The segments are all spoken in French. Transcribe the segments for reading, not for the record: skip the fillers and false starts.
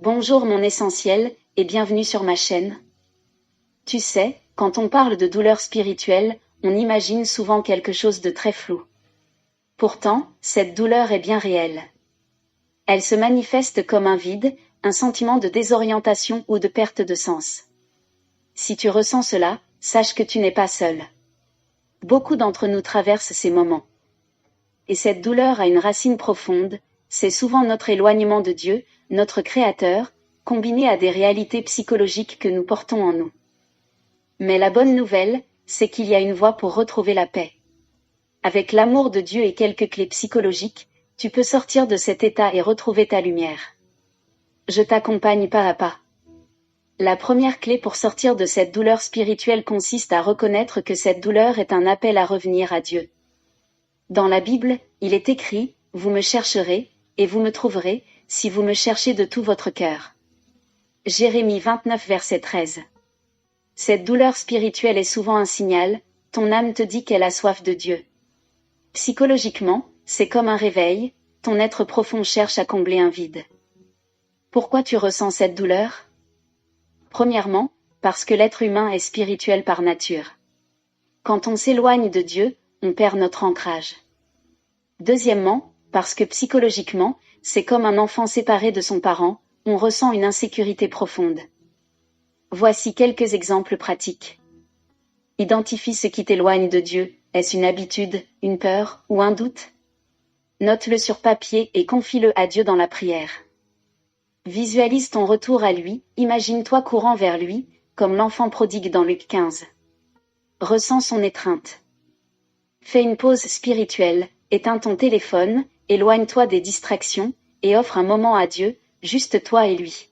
Bonjour mon essentiel, et bienvenue sur ma chaîne. Tu sais, quand on parle de douleur spirituelle, on imagine souvent quelque chose de très flou. Pourtant, cette douleur est bien réelle. Elle se manifeste comme un vide, un sentiment de désorientation ou de perte de sens. Si tu ressens cela, sache que tu n'es pas seul. Beaucoup d'entre nous traversent ces moments. Et cette douleur a une racine profonde, c'est souvent notre éloignement de Dieu, notre Créateur, combiné à des réalités psychologiques que nous portons en nous. Mais la bonne nouvelle, c'est qu'il y a une voie pour retrouver la paix. Avec l'amour de Dieu et quelques clés psychologiques, tu peux sortir de cet état et retrouver ta lumière. Je t'accompagne pas à pas. La première clé pour sortir de cette douleur spirituelle consiste à reconnaître que cette douleur est un appel à revenir à Dieu. Dans la Bible, il est écrit « Vous me chercherez, et vous me trouverez, si vous me cherchez de tout votre cœur. » Jérémie 29 verset 13. Cette douleur spirituelle est souvent un signal, ton âme te dit qu'elle a soif de Dieu. Psychologiquement, c'est comme un réveil, ton être profond cherche à combler un vide. Pourquoi tu ressens cette douleur ? Premièrement, parce que l'être humain est spirituel par nature. Quand on s'éloigne de Dieu, on perd notre ancrage. Deuxièmement, parce que psychologiquement, c'est comme un enfant séparé de son parent, on ressent une insécurité profonde. Voici quelques exemples pratiques. Identifie ce qui t'éloigne de Dieu, est-ce une habitude, une peur ou un doute ? Note-le sur papier et confie-le à Dieu dans la prière. Visualise ton retour à lui, imagine-toi courant vers lui, comme l'enfant prodigue dans Luc 15. Ressens son étreinte. Fais une pause spirituelle, éteins ton téléphone, éloigne-toi des distractions, et offre un moment à Dieu, juste toi et lui.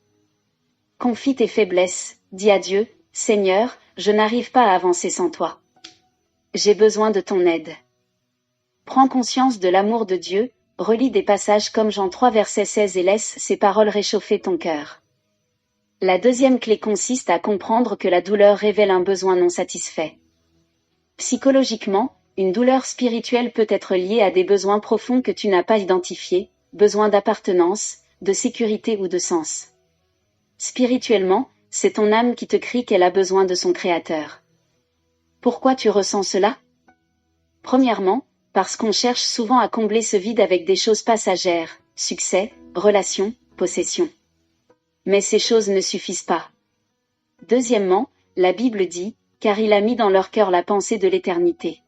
Confie tes faiblesses, dis à Dieu, « Seigneur, je n'arrive pas à avancer sans toi. J'ai besoin de ton aide. » Prends conscience de l'amour de Dieu, relis des passages comme Jean 3 verset 16 et laisse ces paroles réchauffer ton cœur. La deuxième clé consiste à comprendre que la douleur révèle un besoin non satisfait. Psychologiquement, une douleur spirituelle peut être liée à des besoins profonds que tu n'as pas identifiés, besoins d'appartenance, de sécurité ou de sens. Spirituellement, c'est ton âme qui te crie qu'elle a besoin de son Créateur. Pourquoi tu ressens cela ? Premièrement, parce qu'on cherche souvent à combler ce vide avec des choses passagères, succès, relations, possessions. Mais ces choses ne suffisent pas. Deuxièmement, la Bible dit, « Car il a mis dans leur cœur la pensée de l'éternité. »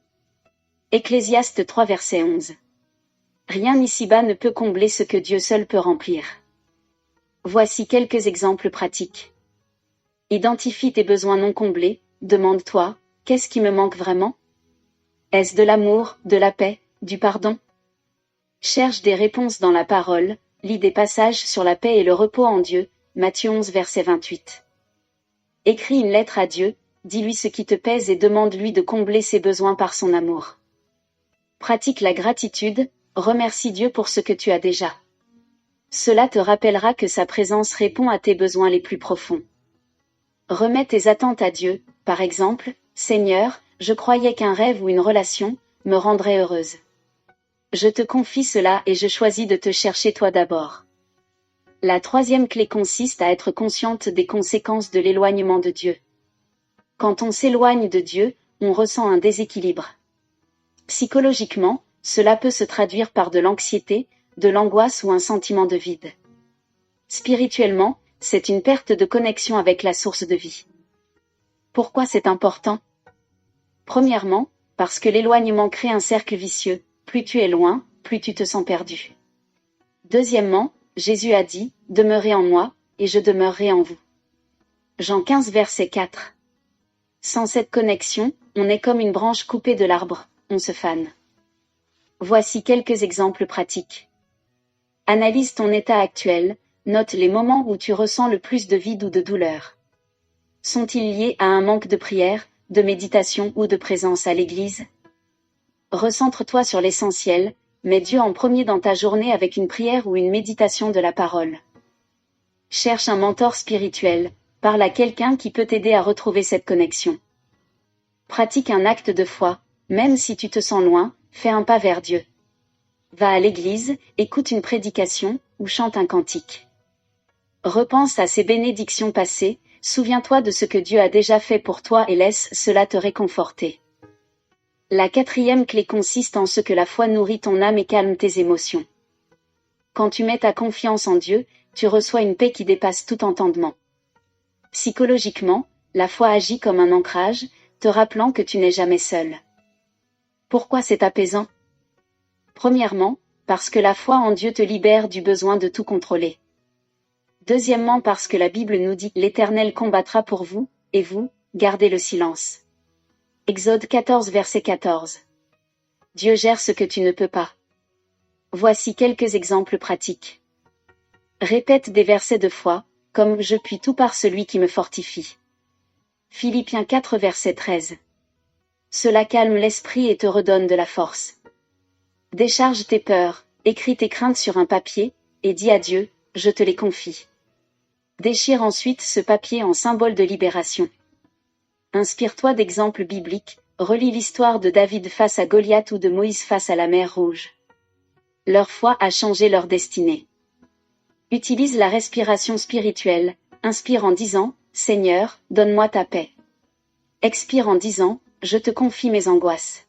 Ecclésiaste 3 verset 11. Rien ici-bas ne peut combler ce que Dieu seul peut remplir. Voici quelques exemples pratiques. Identifie tes besoins non comblés, demande-toi, qu'est-ce qui me manque vraiment ? Est-ce de l'amour, de la paix, du pardon ? Cherche des réponses dans la parole, lis des passages sur la paix et le repos en Dieu, Matthieu 11 verset 28. Écris une lettre à Dieu, dis-lui ce qui te pèse et demande-lui de combler ses besoins par son amour. Pratique la gratitude, remercie Dieu pour ce que tu as déjà. Cela te rappellera que sa présence répond à tes besoins les plus profonds. Remets tes attentes à Dieu, par exemple, « Seigneur, je croyais qu'un rêve ou une relation me rendrait heureuse. Je te confie cela et je choisis de te chercher toi d'abord. » La troisième clé consiste à être consciente des conséquences de l'éloignement de Dieu. Quand on s'éloigne de Dieu, on ressent un déséquilibre. Psychologiquement, cela peut se traduire par de l'anxiété, de l'angoisse ou un sentiment de vide. Spirituellement, c'est une perte de connexion avec la source de vie. Pourquoi c'est important ? Premièrement, parce que l'éloignement crée un cercle vicieux, plus tu es loin, plus tu te sens perdu. Deuxièmement, Jésus a dit, « Demeurez en moi, et je demeurerai en vous. » Jean 15 verset 4. Sans cette connexion, on est comme une branche coupée de l'arbre, on se fane. Voici quelques exemples pratiques. Analyse ton état actuel, note les moments où tu ressens le plus de vide ou de douleur. Sont-ils liés à un manque de prière, de méditation ou de présence à l'église ? Recentre-toi sur l'essentiel, mets Dieu en premier dans ta journée avec une prière ou une méditation de la parole. Cherche un mentor spirituel, parle à quelqu'un qui peut t'aider à retrouver cette connexion. Pratique un acte de foi, même si tu te sens loin, fais un pas vers Dieu. Va à l'église, écoute une prédication ou chante un cantique. Repense à ces bénédictions passées, souviens-toi de ce que Dieu a déjà fait pour toi et laisse cela te réconforter. La 4e clé consiste en ce que la foi nourrit ton âme et calme tes émotions. Quand tu mets ta confiance en Dieu, tu reçois une paix qui dépasse tout entendement. Psychologiquement, la foi agit comme un ancrage, te rappelant que tu n'es jamais seul. Pourquoi c'est apaisant? Premièrement, parce que la foi en Dieu te libère du besoin de tout contrôler. Deuxièmement, parce que la Bible nous dit « L'Éternel combattra pour vous, et vous, gardez le silence ». Exode 14 verset 14. Dieu gère ce que tu ne peux pas. Voici quelques exemples pratiques. Répète des versets de foi, comme « Je puis tout par celui qui me fortifie ». Philippiens 4 verset 13. Cela calme l'esprit et te redonne de la force. Décharge tes peurs, écris tes craintes sur un papier, et dis à Dieu, je te les confie. Déchire ensuite ce papier en symbole de libération. Inspire-toi d'exemples bibliques, relis l'histoire de David face à Goliath ou de Moïse face à la mer Rouge. Leur foi a changé leur destinée. Utilise la respiration spirituelle, inspire en disant, Seigneur, donne-moi ta paix. Expire en disant, je te confie mes angoisses.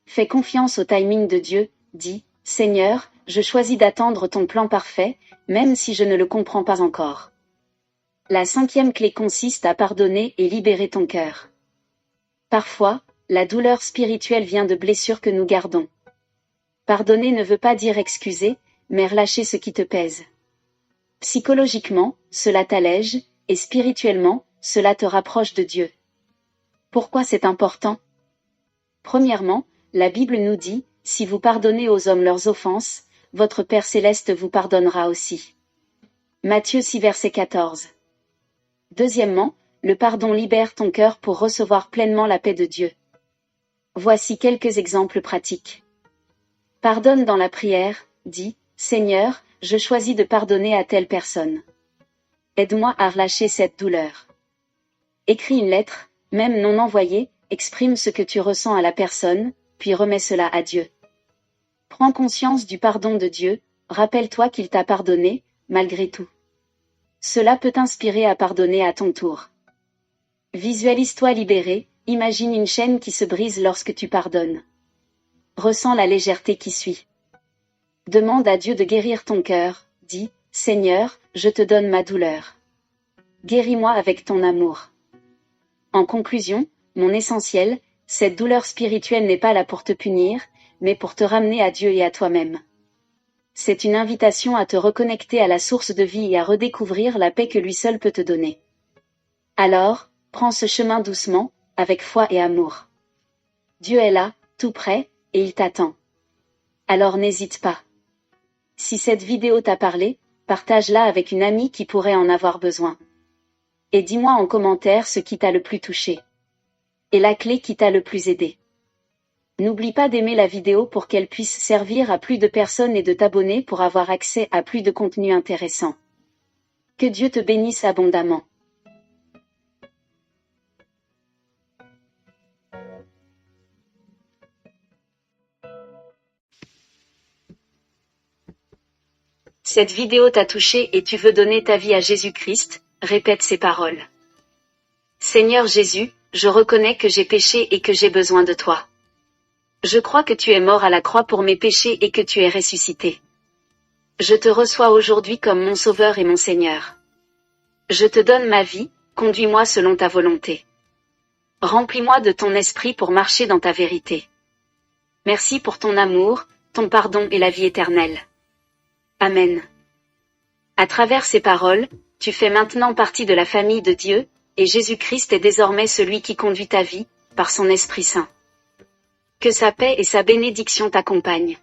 Fais confiance au timing de Dieu, dis, Seigneur, je choisis d'attendre ton plan parfait, même si je ne le comprends pas encore. La 5e clé consiste à pardonner et libérer ton cœur. Parfois, la douleur spirituelle vient de blessures que nous gardons. Pardonner ne veut pas dire excuser, mais relâcher ce qui te pèse. Psychologiquement, cela t'allège, et spirituellement, cela te rapproche de Dieu. Pourquoi c'est important? Premièrement, la Bible nous dit, si vous pardonnez aux hommes leurs offenses, votre Père céleste vous pardonnera aussi. Matthieu 6 verset 14. Deuxièmement, le pardon libère ton cœur pour recevoir pleinement la paix de Dieu. Voici quelques exemples pratiques. Pardonne dans la prière, dis, Seigneur, je choisis de pardonner à telle personne. Aide-moi à relâcher cette douleur. Écris une lettre, même non envoyée, exprime ce que tu ressens à la personne, puis remets cela à Dieu. Prends conscience du pardon de Dieu, rappelle-toi qu'il t'a pardonné, malgré tout. Cela peut t'inspirer à pardonner à ton tour. Visualise-toi libéré, imagine une chaîne qui se brise lorsque tu pardonnes. Ressens la légèreté qui suit. Demande à Dieu de guérir ton cœur, dis, Seigneur, je te donne ma douleur. Guéris-moi avec ton amour. En conclusion, mon essentiel, cette douleur spirituelle n'est pas là pour te punir, mais pour te ramener à Dieu et à toi-même. C'est une invitation à te reconnecter à la source de vie et à redécouvrir la paix que lui seul peut te donner. Alors, prends ce chemin doucement, avec foi et amour. Dieu est là, tout près, et il t'attend. Alors n'hésite pas. Si cette vidéo t'a parlé, partage-la avec une amie qui pourrait en avoir besoin. Et dis-moi en commentaire ce qui t'a le plus touché. Et la clé qui t'a le plus aidé. N'oublie pas d'aimer la vidéo pour qu'elle puisse servir à plus de personnes et de t'abonner pour avoir accès à plus de contenu intéressant. Que Dieu te bénisse abondamment. Cette vidéo t'a touché et tu veux donner ta vie à Jésus-Christ, répète ces paroles. Seigneur Jésus, je reconnais que j'ai péché et que j'ai besoin de toi. Je crois que tu es mort à la croix pour mes péchés et que tu es ressuscité. Je te reçois aujourd'hui comme mon Sauveur et mon Seigneur. Je te donne ma vie, conduis-moi selon ta volonté. Remplis-moi de ton esprit pour marcher dans ta vérité. Merci pour ton amour, ton pardon et la vie éternelle. Amen. À travers ces paroles, tu fais maintenant partie de la famille de Dieu, et Jésus-Christ est désormais celui qui conduit ta vie, par son Esprit Saint. Que sa paix et sa bénédiction t'accompagnent.